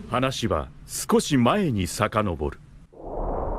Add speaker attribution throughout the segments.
Speaker 1: 話は少し前に遡る。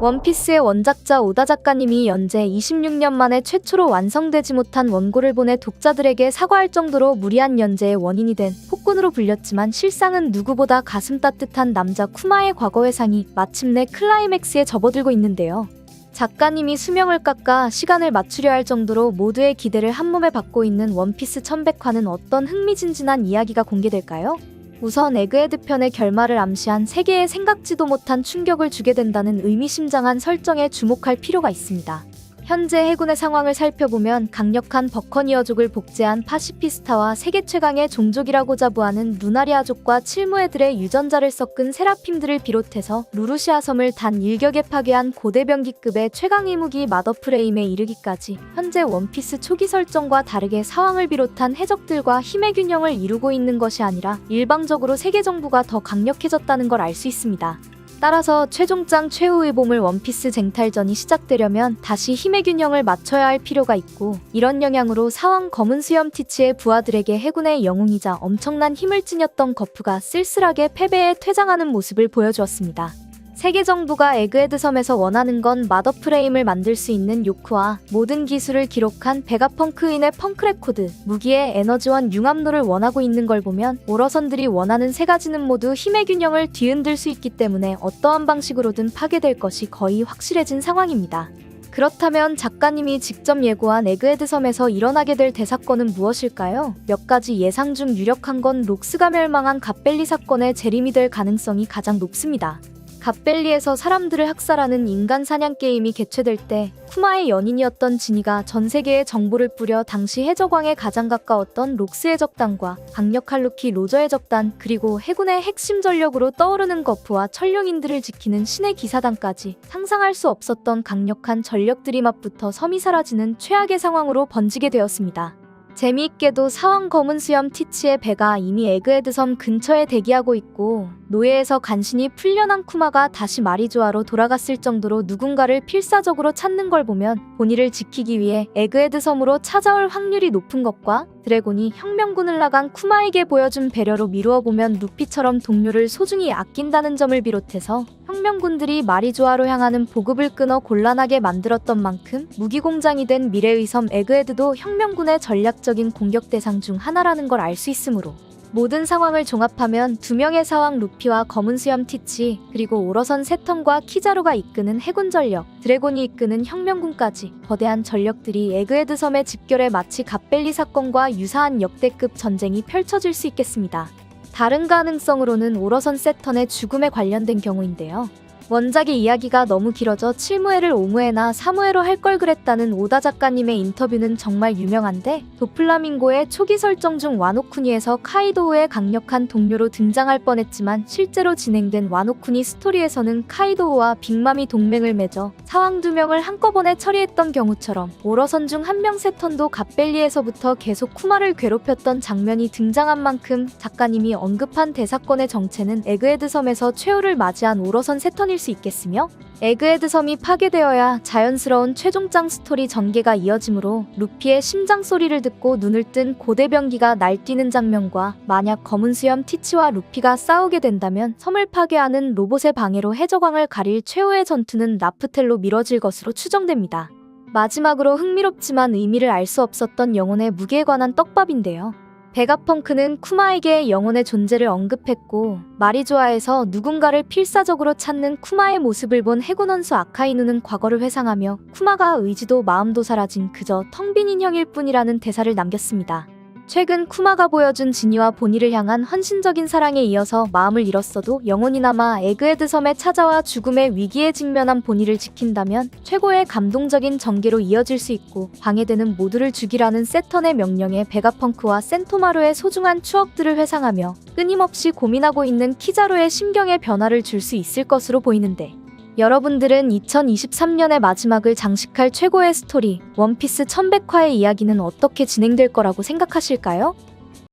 Speaker 2: 원피스의 원작자 오다 작가님이 연재 26년 만에 최초로 완성되지 못한 원고를 보내 독자들에게 사과할 정도로 무리한 연재의 원인이 된 폭군으로 불렸지만 실상은 누구보다 가슴 따뜻한 남자 쿠마의 과거 회상이 마침내 클라이맥스에 접어들고 있는데요. 작가님이 수명을 깎아 시간을 맞추려 할 정도로 모두의 기대를 한몸에 받고 있는 원피스 1100화는 어떤 흥미진진한 이야기가 공개될까요? 우선 에그헤드 편의 결말을 암시한 세계에 생각지도 못한 충격을 주게 된다는 의미심장한 설정에 주목할 필요가 있습니다. 현재 해군의 상황을 살펴보면 강력한 버커니어족을 복제한 파시피스타와 세계 최강의 종족이라고 자부하는 루나리아족과 칠무애들의 유전자를 섞은 세라핌들을 비롯해서 루루시아 섬을 단 일격에 파괴한 고대병기급의 최강의 무기 마더프레임에 이르기까지 현재 원피스 초기 설정과 다르게 사왕을 비롯한 해적들과 힘의 균형을 이루고 있는 것이 아니라 일방적으로 세계 정부가 더 강력해졌다는 걸 알 수 있습니다. 따라서 최종장 최후의 보물 원피스 쟁탈전이 시작되려면 다시 힘의 균형을 맞춰야 할 필요가 있고, 이런 영향으로 사왕 검은 수염 티치의 부하들에게 해군의 영웅이자 엄청난 힘을 지녔던 거프가 쓸쓸하게 패배해 퇴장하는 모습을 보여주었습니다. 세계 정부가 에그헤드 섬에서 원하는 건 마더프레임을 만들 수 있는 요크와 모든 기술을 기록한 베가펑크인의 펑크레코드, 무기의 에너지원 융합로를 원하고 있는 걸 보면 오러선들이 원하는 세 가지는 모두 힘의 균형을 뒤흔들 수 있기 때문에 어떠한 방식으로든 파괴될 것이 거의 확실해진 상황입니다. 그렇다면 작가님이 직접 예고한 에그헤드 섬에서 일어나게 될 대사건은 무엇일까요? 몇 가지 예상 중 유력한 건 록스가 멸망한 갓벨리 사건의 재림이 될 가능성이 가장 높습니다. 갓벨리에서 사람들을 학살하는 인간 사냥 게임이 개최될 때 쿠마의 연인이었던 지니가 전 세계에 정보를 뿌려 당시 해적왕에 가장 가까웠던 록스 해적단과 강력한 루키 로저 해적단, 그리고 해군의 핵심 전력으로 떠오르는 거프와 천룡인들을 지키는 신의 기사단까지 상상할 수 없었던 강력한 전력들이 맞붙어 섬이 사라지는 최악의 상황으로 번지게 되었습니다. 재미있게도 사왕 검은 수염 티치의 배가 이미 에그헤드 섬 근처에 대기하고 있고, 노예에서 간신히 풀려난 쿠마가 다시 마리조아로 돌아갔을 정도로 누군가를 필사적으로 찾는 걸 보면 본의를 지키기 위해 에그헤드 섬으로 찾아올 확률이 높은 것과, 드래곤이 혁명군을 나간 쿠마에게 보여준 배려로 미루어 보면 루피처럼 동료를 소중히 아낀다는 점을 비롯해서 혁명군들이 마리조아로 향하는 보급을 끊어 곤란하게 만들었던 만큼 무기공장이 된 미래의 섬 에그헤드도 혁명군의 전략적인 공격 대상 중 하나라는 걸 알 수 있으므로, 모든 상황을 종합하면 두 명의 사왕 루피와 검은 수염 티치, 그리고 오러선 세턴과 키자루가 이끄는 해군 전력, 드래곤이 이끄는 혁명군까지 거대한 전력들이 에그헤드 섬에 집결해 마치 갓벨리 사건과 유사한 역대급 전쟁이 펼쳐질 수 있겠습니다. 다른 가능성으로는 오러선 세턴의 죽음에 관련된 경우인데요. 원작의 이야기가 너무 길어져 7무회를 5무회나 4무회로 할 걸 그랬다는 오다 작가님의 인터뷰는 정말 유명한데, 도플라밍고의 초기 설정 중 와노쿠니에서 카이도우의 강력한 동료로 등장할 뻔했지만 실제로 진행된 와노쿠니 스토리에서는 카이도우와 빅맘이 동맹을 맺어 사왕 2명을 한꺼번에 처리했던 경우처럼 오러선 중 한 명 세턴도 갓벨리에서부터 계속 쿠마를 괴롭혔던 장면이 등장한 만큼 작가님이 언급한 대사건의 정체는 에그헤드 섬에서 최후를 맞이한 오러선 세턴이 수 있겠으며, 에그헤드 섬이 파괴되어야 자연스러운 최종장 스토리 전개가 이어지므로 루피의 심장 소리를 듣고 눈을 뜬 고대병기가 날뛰는 장면과, 만약 검은 수염 티치와 루피가 싸우게 된다면 섬을 파괴하는 로봇의 방해로 해적왕을 가릴 최후의 전투는 라프텔로 미뤄질 것으로 추정됩니다. 마지막으로 흥미롭지만 의미를 알 수 없었던 영혼의 무게에 관한 떡밥인데요. 베가펑크는 쿠마에게 영혼의 존재를 언급했고, 마리조아에서 누군가를 필사적으로 찾는 쿠마의 모습을 본 해군 원수 아카이누는 과거를 회상하며 쿠마가 의지도 마음도 사라진 그저 텅 빈 인형일 뿐이라는 대사를 남겼습니다. 최근 쿠마가 보여준 지니와 보니를 향한 헌신적인 사랑에 이어서 마음을 잃었어도 영혼이 남아 에그헤드 섬에 찾아와 죽음의 위기에 직면한 보니를 지킨다면 최고의 감동적인 전개로 이어질 수 있고, 방해되는 모두를 죽이라는 세턴의 명령에 베가펑크와 센토마루의 소중한 추억들을 회상하며 끊임없이 고민하고 있는 키자루의 심경에 변화를 줄 수 있을 것으로 보이는데, 여러분들은 2023년의 마지막을 장식할 최고의 스토리 원피스 1100화의 이야기는 어떻게 진행될 거라고 생각하실까요?